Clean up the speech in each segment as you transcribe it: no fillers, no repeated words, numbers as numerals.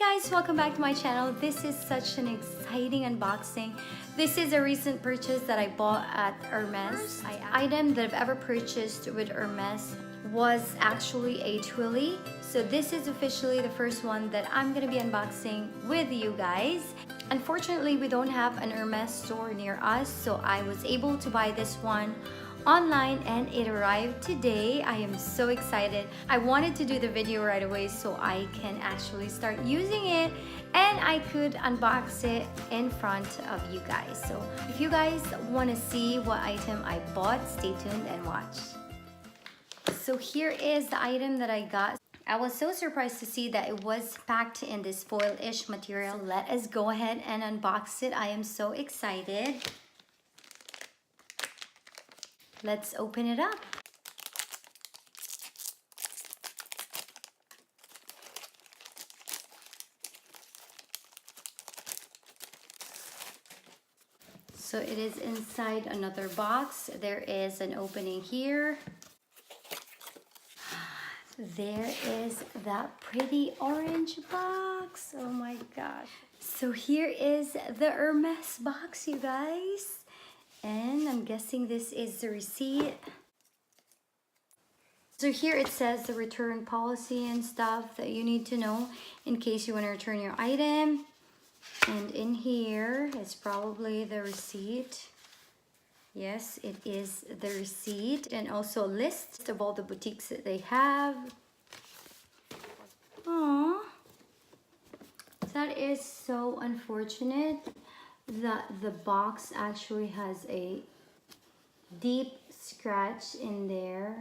guys, welcome back to my channel. This is such an exciting unboxing. This is a recent purchase that I bought at Hermes. Item that I've ever purchased with Hermes was actually a twilly. So this is officially the first one that I'm gonna be unboxing with you guys. Unfortunately, we don't have an Hermes store near us, so I was able to buy this one online and it arrived today. I am so excited. I wanted to do the video right away so I can actually start using it and I could unbox it in front of you guys. So if you guys want to see what item I bought, stay tuned and watch. So here is the item that I got. I was so surprised to see that it was packed in this foil-ish material. So let us go ahead and unbox it. I am so excited. Let's open it up. So it is inside another box. There is an opening here. There is that pretty orange box. Oh my gosh. So here is the Hermes box, you guys. And I'm guessing this is the receipt. So here it says the return policy and stuff that you need to know in case you want to return your item. And in here is probably the receipt. Yes, it is the receipt. And also a list of all the boutiques that they have. Aww. That is so unfortunate that the box actually has a deep scratch in there.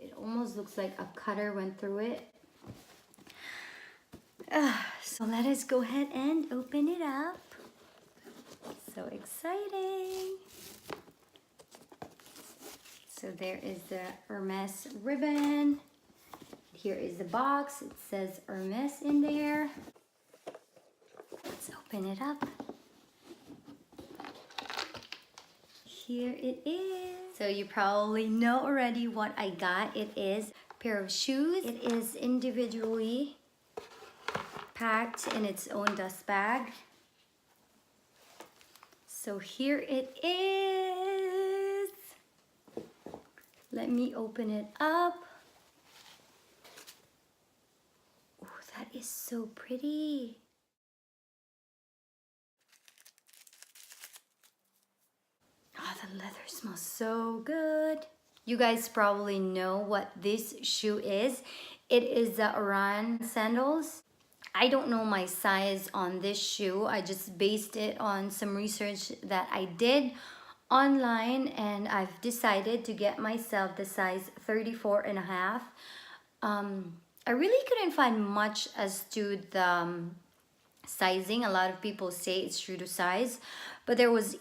It almost looks like a cutter went through it. So let us go ahead and open it up. So exciting. So there is the Hermes ribbon. Here is the box. It says Hermes in there. Let's open it up. Here it is. So you probably know already what I got. It is a pair of shoes. It is individually packed in its own dust bag. So here it is. Let me open it up. Oh, that is so pretty. Oh, the leather smells so good. You guys probably know what this shoe is. It is the Oran sandals. I don't know my size on this shoe. I just based it on some research that I did online and I've decided to get myself the size 34.5. I really couldn't find much as to the sizing. A lot of people say it's true to size, but there was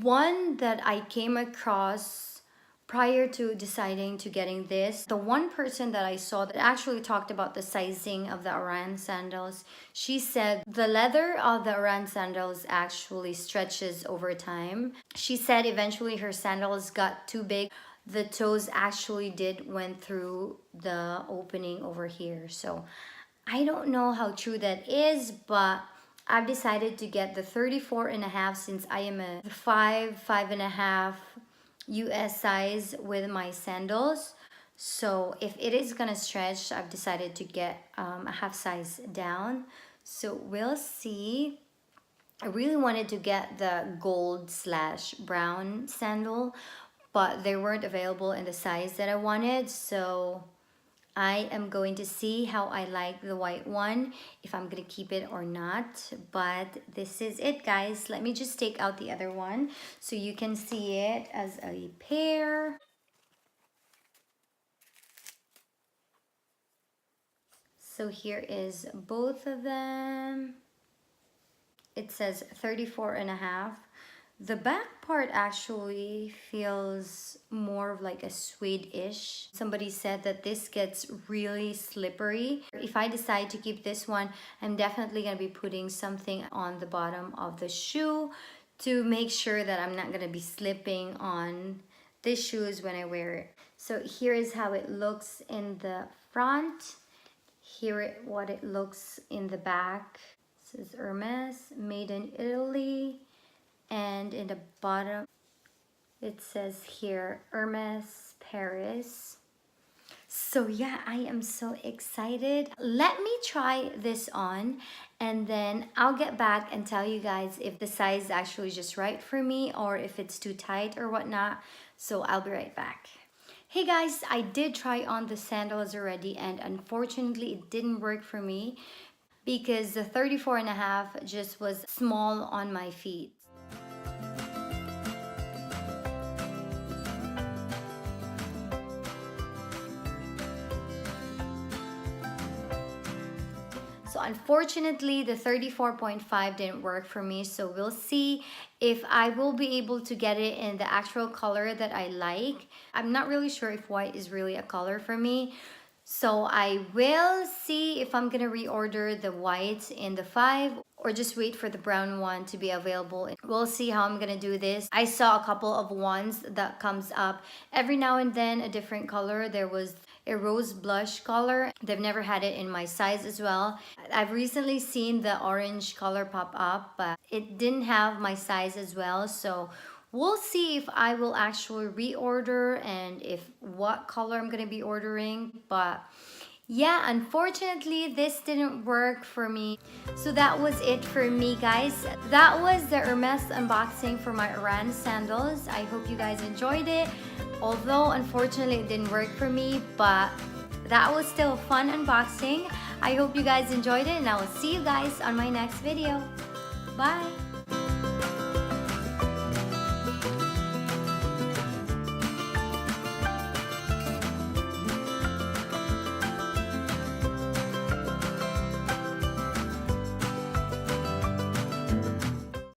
one that I came across prior to deciding to getting this. The one person that I saw that actually talked about the sizing of the Oran sandals, she said the leather of the Oran sandals actually stretches over time. She said eventually her sandals got too big. The toes actually went through the opening over here. So I don't know how true that is, but I've decided to get the 34.5 since I am a 5.5 US size with my sandals. So if it is gonna stretch, I've decided to get a half size down. So we'll see. I really wanted to get the gold/brown sandal, but they weren't available in the size that I wanted. So I am going to see how I like the white one, if I'm gonna keep it or not. But this is it, guys. Let me just take out the other one so you can see it as a pair. So here is both of them. It says 34.5. The back part actually feels more of like a suede-ish. Somebody said that this gets really slippery. If I decide to keep this one, I'm definitely gonna be putting something on the bottom of the shoe to make sure that I'm not gonna be slipping on the shoes when I wear it. So here is how it looks in the front. Here what it looks in the back. This is Hermes, made in Italy. And in the bottom, it says here, Hermes, Paris. So yeah, I am so excited. Let me try this on and then I'll get back and tell you guys if the size is actually just right for me or if it's too tight or whatnot. So I'll be right back. Hey guys, I did try on the sandals already and unfortunately it didn't work for me because the 34.5 just was small on my feet. So unfortunately, the 34.5 didn't work for me. So we'll see if I will be able to get it in the actual color that I like. I'm not really sure if white is really a color for me. So I will see if I'm gonna reorder the white in the 5 or just wait for the brown one to be available. We'll see how I'm gonna do this. I saw a couple of ones that comes up every now and then, a different color. There was a rose blush color. They've never had it in my size as well. I've recently seen the orange color pop up, but it didn't have my size as well. So we'll see if I will actually reorder and if what color I'm gonna be ordering. But yeah, unfortunately this didn't work for me. So that was it for me, guys. That was the Hermes unboxing for my Oran sandals. I hope you guys enjoyed it. Although unfortunately it didn't work for me, but that was still a fun unboxing. I hope you guys enjoyed it and I will see you guys on my next video. Bye!